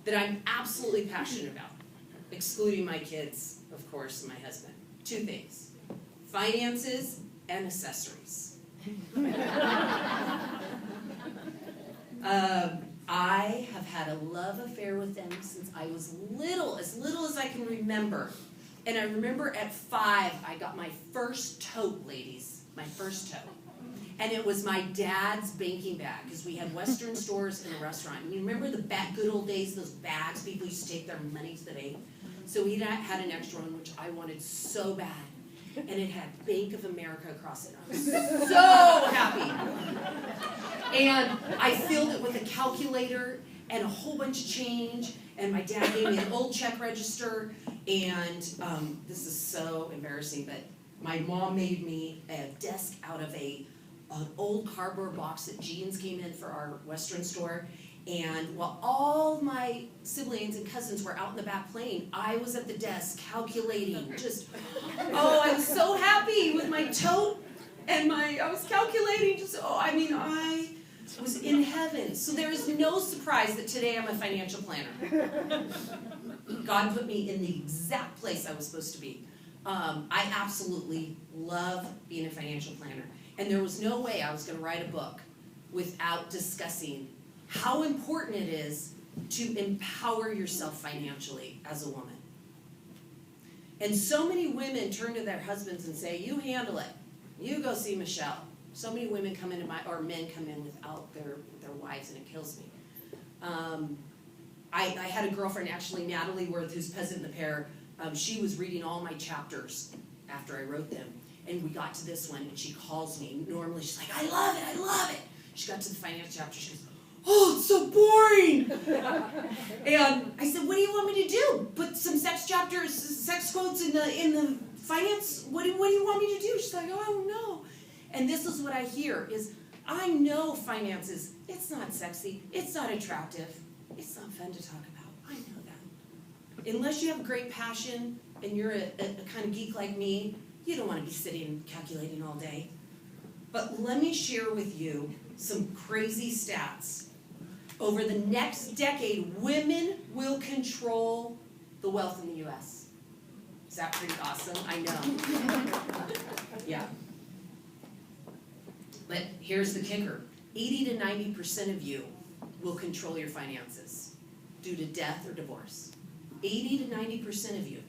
that I'm absolutely passionate about, excluding my kids, of course, and my husband. 2 things: finances and accessories. I have had a love affair with them since I was little as I can remember. And I remember at 5, I got my first tote, ladies, my first tote. And it was my dad's banking bag, because we had Western stores and a restaurant. And you remember the good old days, those bags people used to take their money to the bank? So we had an extra one, which I wanted so bad. And it had Bank of America across it. I was so happy. And I filled it with a calculator and a whole bunch of change. And my dad gave me an old check register. And this is so embarrassing, but my mom made me a desk out of an old cardboard box that jeans came in for our Western store. And while all my siblings and cousins were out in the back playing, I was at the desk calculating. I was so happy with my tote and I was calculating. I was in heaven. So there is no surprise that today I'm a financial planner. God put me in the exact place I was supposed to be. I absolutely love being a financial planner. And there was no way I was going to write a book without discussing how important it is to empower yourself financially as a woman. And so many women turn to their husbands and say, you handle it. You go see Michelle. So many women come into men come in without their wives, and it kills me. I had a girlfriend, actually, Natalie Worth, who's president of the pair. She was reading all my chapters after I wrote them. And we got to this one, and she calls me. Normally, she's like, I love it. She got to the finance chapter. She goes, oh, it's so boring. And I said, what do you want me to do? Put some sex quotes in the finance? What do you want me to do? She's like, oh, I don't know. And this is what I hear is, I know finances, it's not sexy, it's not attractive, it's not fun to talk about. I know that. Unless you have great passion and you're a kind of geek like me, you don't want to be sitting and calculating all day. But let me share with you some crazy stats. Over the next decade, women will control the wealth in the U.S. Is that pretty awesome? I know. Yeah. But here's the kicker. 80 to 90% of you will control your finances due to death or divorce. 80 to 90% of you.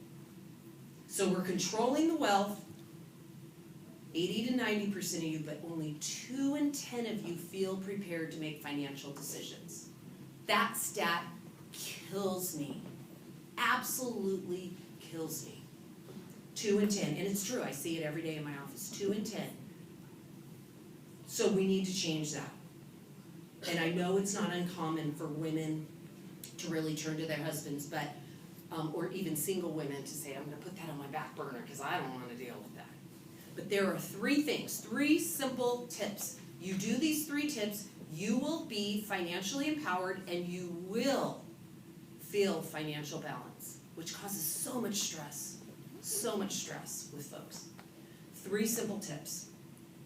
So we're controlling the wealth, 80 to 90% of you, but only 2 in 10 of you feel prepared to make financial decisions. That stat kills me. Absolutely kills me. 2 in 10. And it's true. I see it every day in my office. 2 in 10. So we need to change that. And I know it's not uncommon for women to really turn to their husbands, but or even single women to say, I'm going to put that on my back burner because I don't want to deal with that. But there are 3 things, 3 simple tips. You do these 3 tips, you will be financially empowered and you will feel financial balance, which causes so much stress with folks. 3 simple tips.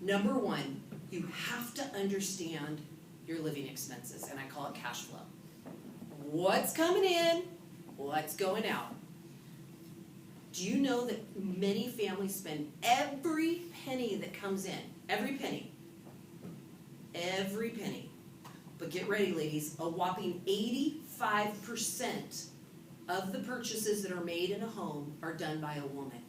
Number 1, you have to understand your living expenses, and I call it cash flow. What's coming in? What's going out? Do you know that many families spend every penny that comes in? Every penny. Every penny. But get ready, ladies. A whopping 85% of the purchases that are made in a home are done by a woman.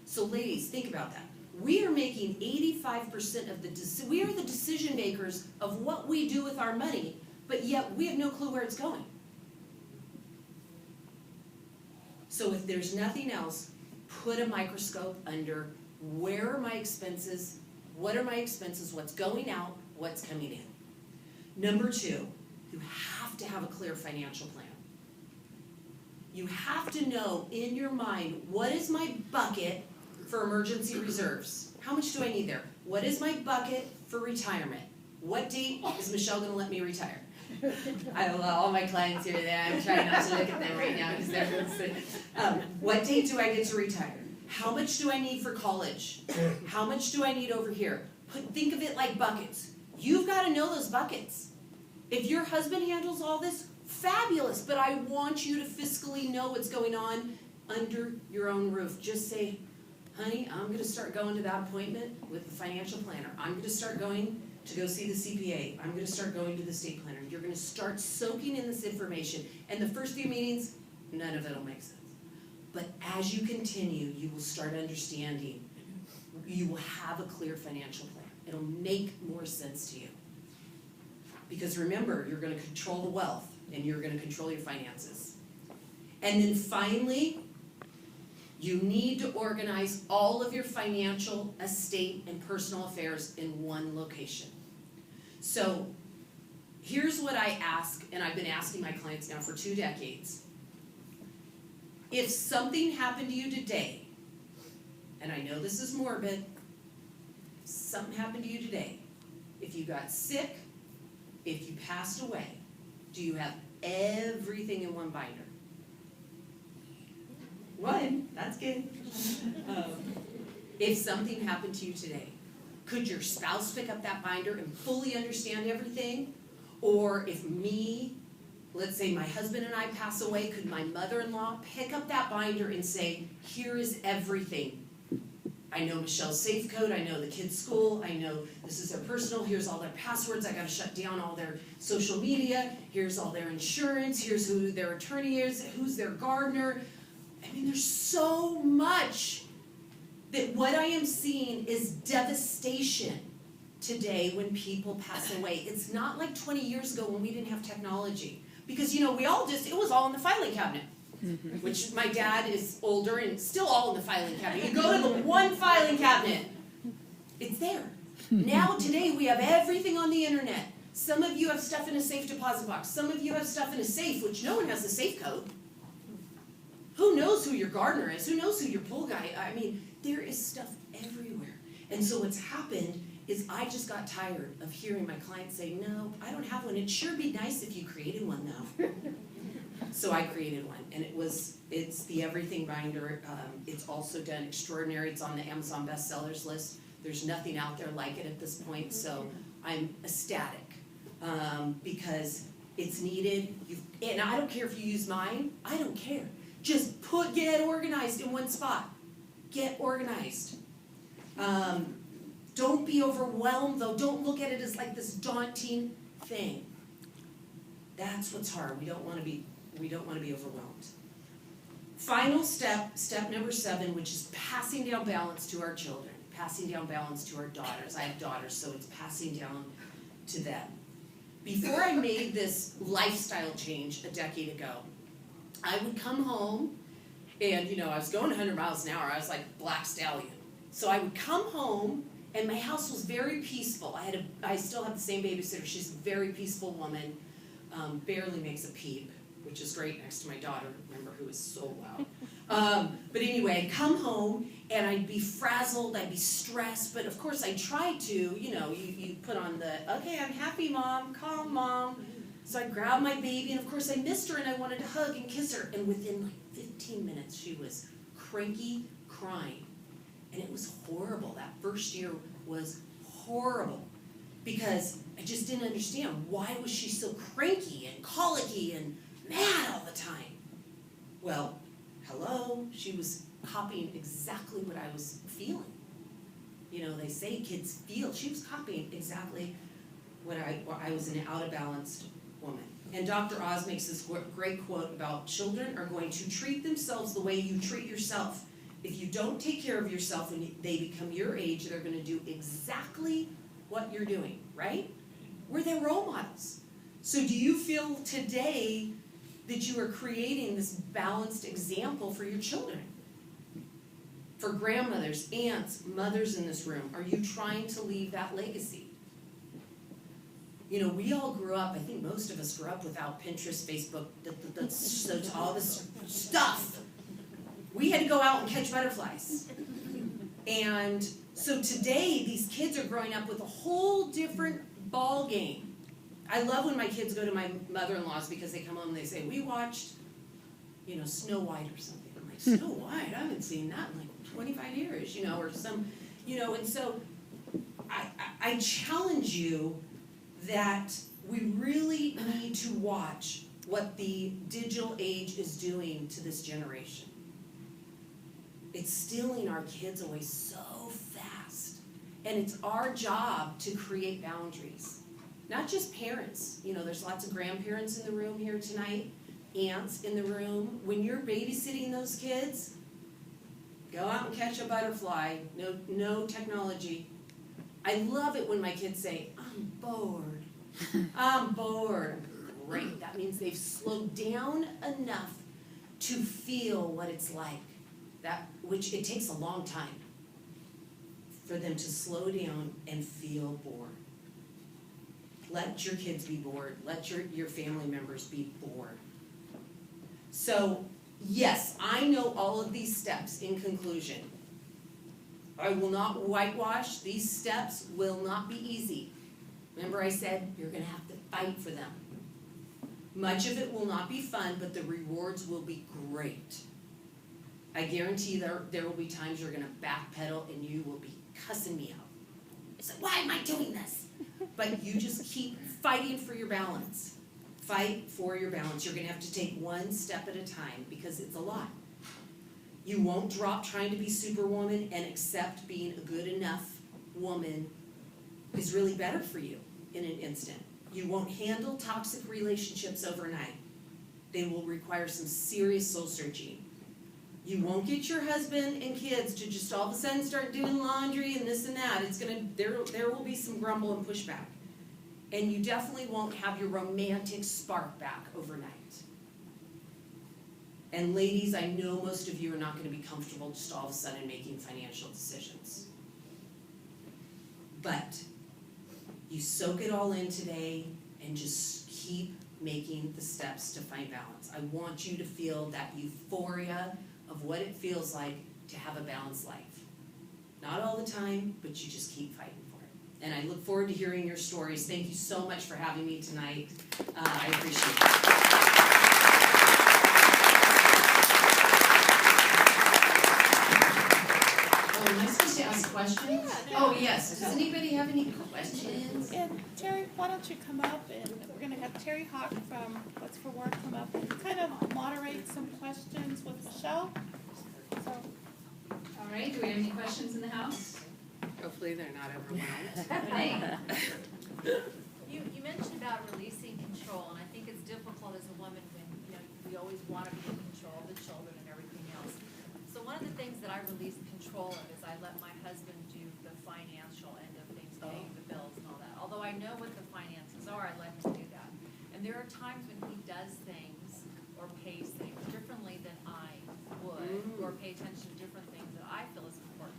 So ladies, think about that. We are making 85% of we are the decision makers of what we do with our money, but yet we have no clue where it's going. So if there's nothing else, put a microscope under where are my expenses, what are my expenses, what's going out, what's coming in. Number 2, you have to have a clear financial plan. You have to know in your mind, what is my bucket for emergency reserves? How much do I need there? What is my bucket for retirement? What date is Michelle going to let me retire? I love all my clients here there. I'm trying not to look at them right now because they're what date do I get to retire? How much do I need for college? How much do I need over here? Think of it like buckets. You've got to know those buckets. If your husband handles all this, fabulous, but I want you to fiscally know what's going on under your own roof. Just say, honey, I'm going to start going to that appointment with the financial planner. I'm going to start going to go see the CPA. I'm going to start going to the estate planner. You're going to start soaking in this information. And the first few meetings, none of it will make sense. But as you continue, you will start understanding. You will have a clear financial plan. It'll make more sense to you. Because remember, you're going to control the wealth and you're going to control your finances. And then finally, you need to organize all of your financial, estate, and personal affairs in one location. So here's what I ask, and I've been asking my clients now for 2 decades. If something happened to you today, and I know this is morbid, if something happened to you today, if you got sick, if you passed away, do you have everything in one binder? One, that's good. If something happened to you today, could your spouse pick up that binder and fully understand everything? Or if me, let's say my husband and I pass away, could my mother-in-law pick up that binder and say, here is everything. I know Michelle's safe code, I know the kids' school, I know this is their personal, here's all their passwords, I gotta shut down all their social media, here's all their insurance, here's who their attorney is, who's their gardener. I mean, there's so much that what I am seeing is devastation today when people pass away. It's not like 20 years ago when we didn't have technology. Because, it was all in the filing cabinet. Which my dad is older and still all in the filing cabinet. You go to the one filing cabinet. It's there. Now, today, we have everything on the internet. Some of you have stuff in a safe deposit box. Some of you have stuff in a safe, which no one has a safe code. Who knows who your gardener is? Who knows who your pool guy is? I mean, there is stuff everywhere. And so what's happened is I just got tired of hearing my clients say, no, I don't have one. It'd sure be nice if you created one, though. So I created one, and it's the Everything Binder. It's also done extraordinary. It's on the Amazon bestsellers list. There's nothing out there like it at this point, so I'm ecstatic because it's needed. And I don't care if you use mine. I don't care. Just get organized in one spot. Get organized. Don't be overwhelmed, though. Don't look at it as like this daunting thing. That's what's hard. We don't want to be overwhelmed. Final step number 7, which is passing down balance to our children, passing down balance to our daughters. I have daughters, so it's passing down to them. Before I made this lifestyle change a decade ago, I would come home, and I was going 100 miles an hour. I was like Black Stallion. So I would come home, and my house was very peaceful. I still have the same babysitter. She's a very peaceful woman, barely makes a peep, which is great next to my daughter, remember, who is so loud. But anyway, I'd come home, and I'd be frazzled, I'd be stressed, but of course I tried to, you put on the, okay, I'm happy, Mom, calm, Mom. So I grabbed my baby, and of course I missed her, and I wanted to hug and kiss her, and within like 15 minutes, she was cranky, crying, and it was horrible. That first year was horrible, because I just didn't understand, why was she so cranky and colicky and mad all the time? Well, hello, she was copying exactly what I was feeling. They say kids feel. She was copying exactly what I was an out-of-balanced woman. And Dr. Oz makes this great quote about children are going to treat themselves the way you treat yourself. If you don't take care of yourself when they become your age, they're going to do exactly what you're doing, right? We're their role models. So do you feel today that you are creating this balanced example for your children? For grandmothers, aunts, mothers in this room, are you trying to leave that legacy? We all grew up, I think most of us grew up without Pinterest, Facebook, all this stuff. We had to go out and catch butterflies. And so today, these kids are growing up with a whole different ball game. I love when my kids go to my mother-in-law's because they come home and they say, we watched, Snow White or something. I'm like, Snow White? I haven't seen that in like 25 years, or some, and so I challenge you that we really need to watch what the digital age is doing to this generation. It's stealing our kids away so fast. And it's our job to create boundaries. Not just parents. You know, there's lots of grandparents in the room here tonight, aunts in the room. When you're babysitting those kids, go out and catch a butterfly. No technology. I love it when my kids say, I'm bored. I'm bored. Great. That means they've slowed down enough to feel what it's like. Which it takes a long time for them to slow down and feel bored. Let your kids be bored. Let your family members be bored. So, yes, I know all of these steps in conclusion. I will not whitewash. These steps will not be easy. Remember I said you're going to have to fight for them. Much of it will not be fun, but the rewards will be great. I guarantee there will be times you're going to backpedal and you will be cussing me out. It's like, why am I doing this? But you just keep fighting for your balance. Fight for your balance. You're going to have to take one step at a time because it's a lot. You won't drop trying to be superwoman and accept being a good enough woman is really better for you in an instant. You won't handle toxic relationships overnight. They will require some serious soul searching. You won't get your husband and kids to just all of a sudden start doing laundry and this and that. There will be some grumble and pushback. And you definitely won't have your romantic spark back overnight. And ladies, I know most of you are not going to be comfortable just all of a sudden making financial decisions. But you soak it all in today and just keep making the steps to find balance. I want you to feel that euphoria of what it feels like to have a balanced life. Not all the time, but you just keep fighting for it. And I look forward to hearing your stories. Thank you so much for having me tonight. I appreciate it. Oh, am I supposed to ask questions? Yeah, Oh, yes. Does anybody have any questions? And Terry, why don't you come up, and we're going to have Terry Hawk from What's for Work come up and kind of moderate some questions with Michelle. So, all right, do we have any questions in the house? Hopefully they're not overwhelmed. You mentioned about releasing control, and I think it's difficult as a woman when, we always want to be in control of the children and everything else. So one of the things that I release control of is I let my husband do the financial end of things, paying the bills and all that. Although I know what the finances are, I let him do that. And there are times when he does things or pays things differently than I would, or pay attention to different things that I feel is important.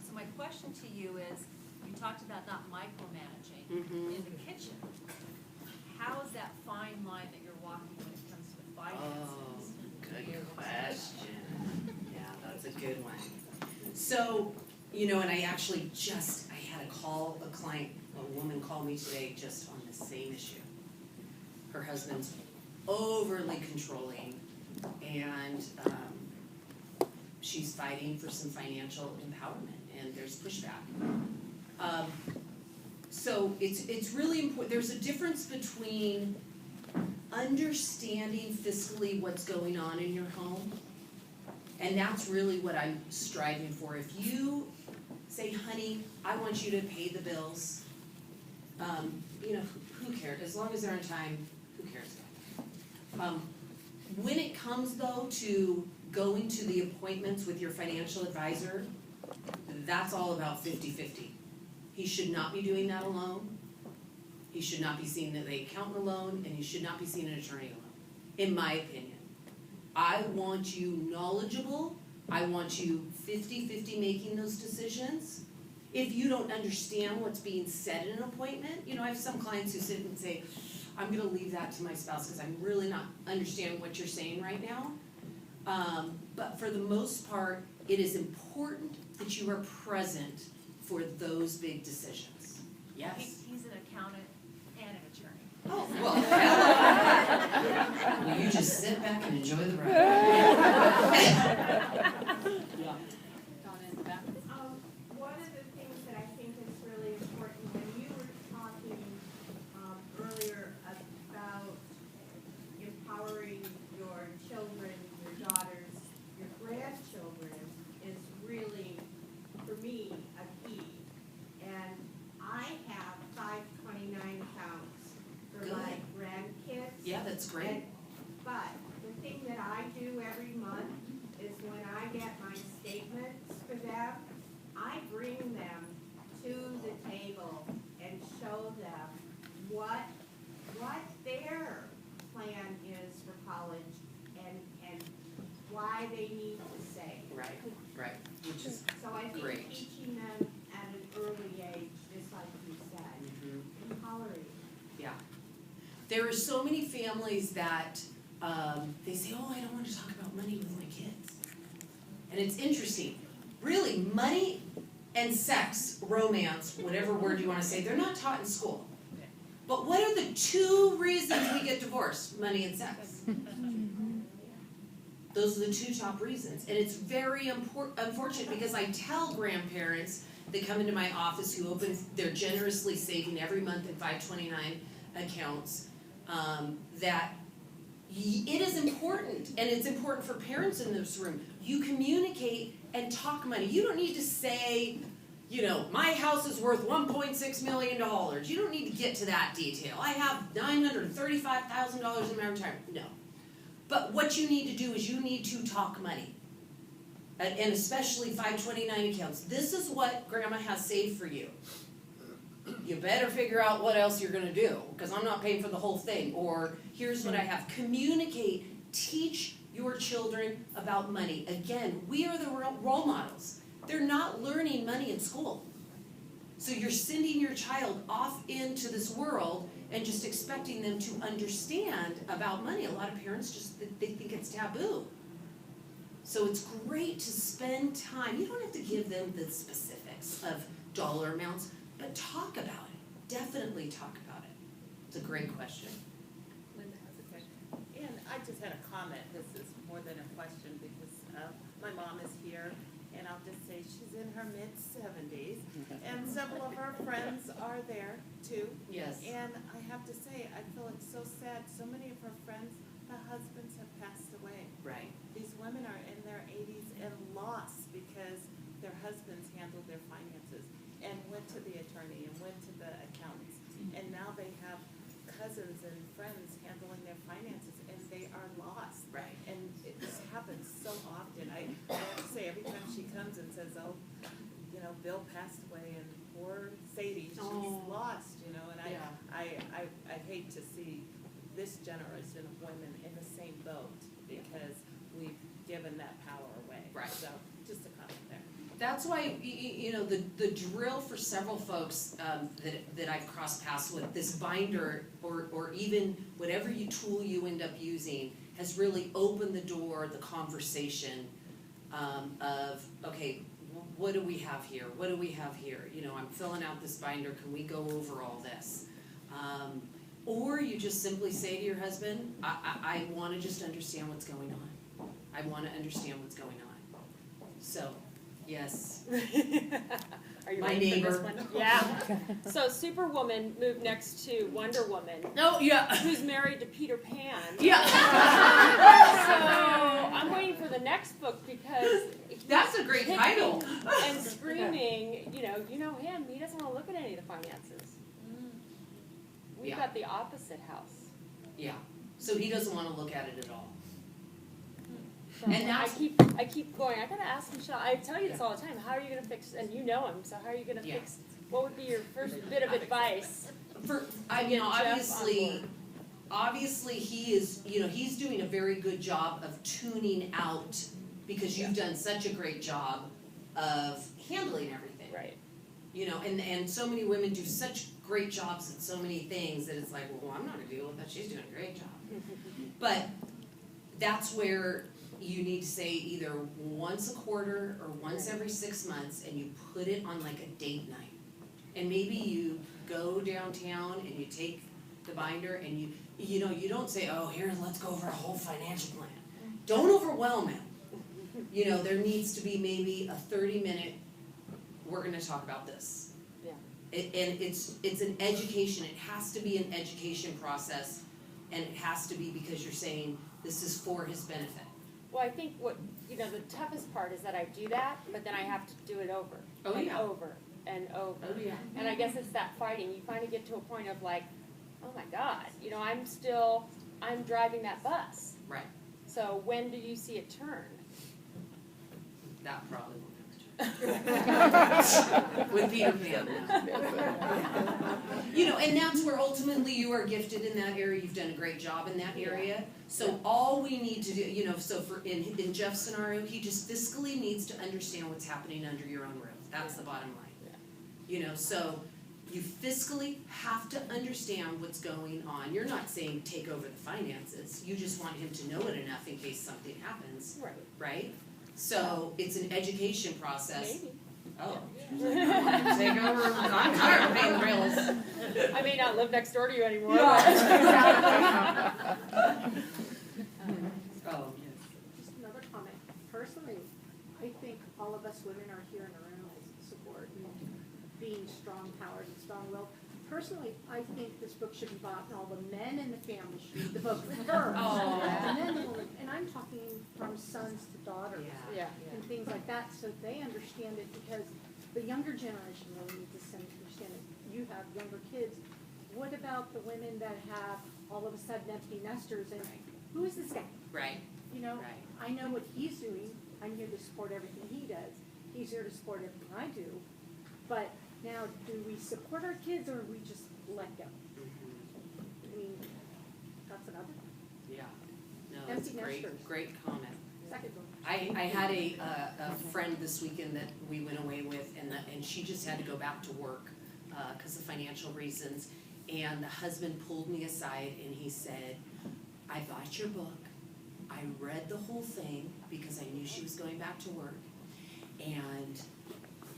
So my question to you is, you talked about not micromanaging in the kitchen. How is that fine line that you're walking when it comes to the finances? Good question. Yeah, that's a good one. So, and I actually I had a woman call me today just on the same issue. Her husband's overly controlling, and she's fighting for some financial empowerment, and there's pushback. So it's really important. There's a difference between understanding fiscally what's going on in your home, and that's really what I'm striving for. If you say, honey, I want you to pay the bills, who cares? As long as they're on time, who cares? When it comes, though, to going to the appointments with your financial advisor, that's all about 50-50. He should not be doing that alone. He should not be seeing the accountant alone, and he should not be seeing an attorney alone, in my opinion. I want you knowledgeable. I want you 50-50 making those decisions. If you don't understand what's being said in an appointment, I have some clients who sit and say, I'm going to leave that to my spouse because I'm really not understanding what you're saying right now. But for the most part, it is important that you are present for those big decisions. Yes? He's an accountant and an attorney. Oh, well, hello. Will you just sit back and enjoy the ride? Yeah. Donna in the back. One of the things that I think is really important, when you were talking earlier about if that's great. But the thing that I do every month is when I get my statements for them, I bring them to the table and show them what their plan is for college and why they need to save. Right, which is So I think great. teaching them at an early age, just like you said, empowering. Yeah. There are so many families that they say, oh, I don't want to talk about money with my kids. And it's interesting. Really, money and sex, romance, whatever word you want to say, they're not taught in school. But what are the two reasons we get divorced? Money and sex. Those are the two top reasons. And it's very unfortunate because I tell grandparents that come into my office who they're generously saving every month in 529 accounts, that it is important, and it's important for parents in this room. You communicate and talk money. You don't need to say, my house is worth $1.6 million. You don't need to get to that detail. I have $935,000 in my retirement. No. But what you need to do is you need to talk money. And especially 529 accounts. This is what Grandma has saved for you. You better figure out what else you're going to do, because I'm not paying for the whole thing. Or here's what I have. Communicate. Teach your children about money. Again, we are the role models. They're not learning money in school. So you're sending your child off into this world and just expecting them to understand about money. A lot of parents they think it's taboo. So it's great to spend time. You don't have to give them the specifics of dollar amounts, but talk about it. Definitely talk about it. It's a great question. Linda has a question. And I just had a comment. This is more than a question because my mom is here, and I'll just say she's in her mid-70s, and several of her friends are there too. Yes. And I have to say, I feel it's so sad. So many of her friends, the husbands have passed away. Right. These women are in their 80s and lost because their husbands handled their finances and went to the attorney and went to the accountants. And now they have cousins and friends handling their finances, and they are lost. Right. And this happens so often. I have to say, every time she comes and says, oh, Bill passed away, and poor Sadie, she's lost, and I hate to see this generation of women in the same boat because we've given that power away. Right. So just a comment there. That's why, the drill for several folks that I've crossed paths with, this binder or even whatever tool you end up using has really opened the door, the conversation of, okay, what do we have here? What do we have here? I'm filling out this binder. Can we go over all this? Or you just simply say to your husband, I want to just understand what's going on. I want to understand what's going on. So, yes. Are you My ready neighbor. for this one? Yeah. So Superwoman moved next to Wonder Woman, Oh, yeah. who's married to Peter Pan. Yeah. So I'm waiting for the next book because That's a great title. and screaming, you know him. He doesn't want to look at any of the finances. We've Yeah. got the opposite house. Yeah. So he doesn't want to look at it at all. So And I that's- keep going. I gotta ask Michelle. I tell you this all the time. How are you gonna fix? And you know him. So how are you gonna Yeah. fix? What would be your first bit of advice? Obviously he is, he's doing a very good job of tuning out because you've done such a great job of handling everything. Right. And so many women do such great jobs at so many things that it's like, well, I'm not gonna deal with that. She's doing a great job. But that's where you need to say either once a quarter or once every 6 months, and you put it on like a date night. And maybe you go downtown and you take the binder and you don't say, oh, here, let's go over a whole financial plan. Don't overwhelm him. There needs to be maybe a 30-minute, we're gonna talk about this. Yeah. And it's an education. It has to be an education process, and it has to be because you're saying this is for his benefit. Well, I think the toughest part is that I do that, but then I have to do it over Oh, and yeah. over and over. Oh, yeah. And I guess it's that fighting. You finally get to a point of like, oh my God, I'm still I'm driving that bus. Right. So when do you see it turn? That probably won't happen. With Peter Pan. You know, and that's where ultimately you are gifted in that area. You've done a great job in that area. So all we need to do, you know, so for in Jeff's scenario, he just fiscally needs to understand what's happening under your own roof. That's the bottom line. You know, so you fiscally have to understand what's going on. You're not saying take over the finances. You just want him to know it enough in case something happens, Right. right? So it's an education process. Maybe. Oh, take over. I'm tired of paying the bills. I may not live next door to you anymore. Yeah. But Oh, yes. Just another comment. Personally, I think all of us women are here in the room as support and being strong-powered and strong-willed. Personally, I think this book should be bought, and all the men in the family should read the book first. Oh. And then the women, and I'm talking from sons to daughters yeah. and things like that, so they understand it, because the younger generation really needs to understand it. You have younger kids. What about the women that have all of a sudden empty nesters, and who is this guy? Right, You know, right. I know what he's doing. I'm here to support everything he does. He's here to support everything I do. But now, do we support our kids, or we just let go? I mean, that's another one. Yeah. No, that's Empty great, nesters. great comment. Second one. I had a friend this weekend that we went away with, and she just had to go back to work because of financial reasons. And the husband pulled me aside and he said, I bought your book. I read the whole thing because I knew she was going back to work. And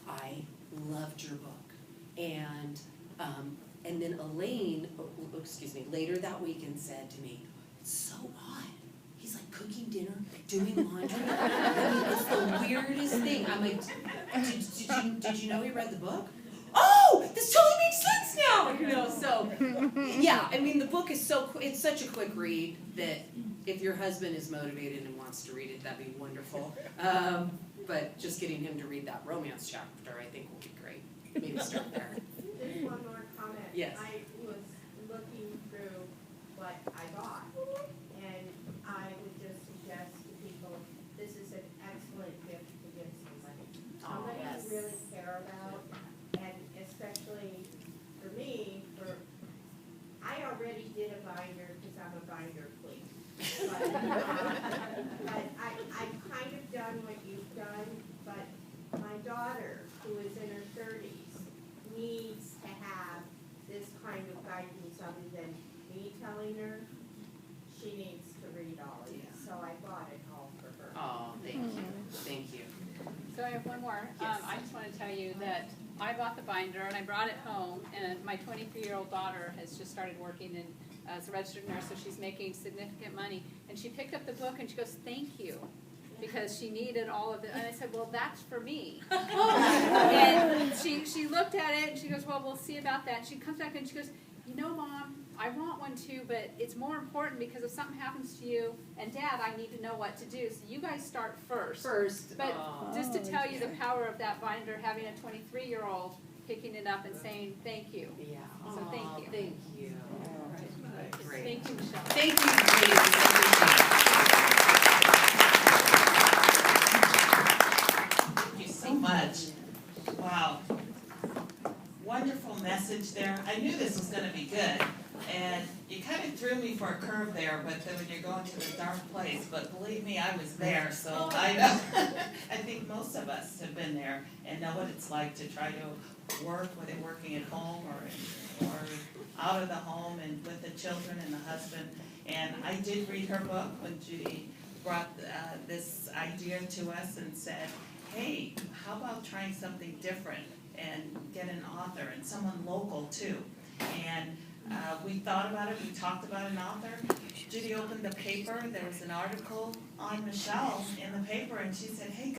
I loved your book. And then Elaine, later that weekend said to me, it's so odd. He's like cooking dinner, doing laundry. I mean, it's the weirdest thing. I'm like, did you know he read the book? Oh, this totally makes sense now. You know, so yeah. I mean, the book is it's such a quick read that if your husband is motivated and wants to read it, that'd be wonderful. But just getting him to read that romance chapter, I think, will be great. Maybe start there. There's one more comment. Yes. I was looking through what I bought, and I would just suggest to people, this is an excellent gift to give somebody. Somebody yes. you really care about, and especially for me, I already did a binder because I'm a binder queen. But I've kind of done what you've done, but my daughter, who is in her 30s, needs to have this kind of guidance other than me telling her. She needs to read all of it, Yeah. so I bought it all for her. Oh, thank you. Thank you. So I have one more. Yes. I just want to tell you that I bought the binder and I brought it home, and my 23-year-old daughter has just started working as a registered nurse, so she's making significant money. And she picked up the book and she goes, thank you, because she needed all of it. And I said, well, that's for me. And she looked at it and she goes, well, we'll see about that. She comes back and she goes, you know, Mom, I want one too, but it's more important because if something happens to you and Dad, I need to know what to do. So you guys start first. But just to tell you the power of that binder, having a 23-year-old picking it up and saying thank you. Yeah. So thank you. Thank you. Great. Thank you, Michelle. Thank you, ladies. Thank you so much. Wow. Wonderful message there. I knew this was going to be good. And you kind of threw me for a curve there, but then when you're going to the dark place, but believe me, I was there, so I know. I think most of us have been there and know what it's like to try to work, whether working at home or out of the home and with the children and the husband. And I did read her book when Judy brought this idea to us and said, hey, how about trying something different and get an author and someone local too. And we thought about it, we talked about an author. Judy opened the paper, there was an article on Michelle in the paper, and she said, hey,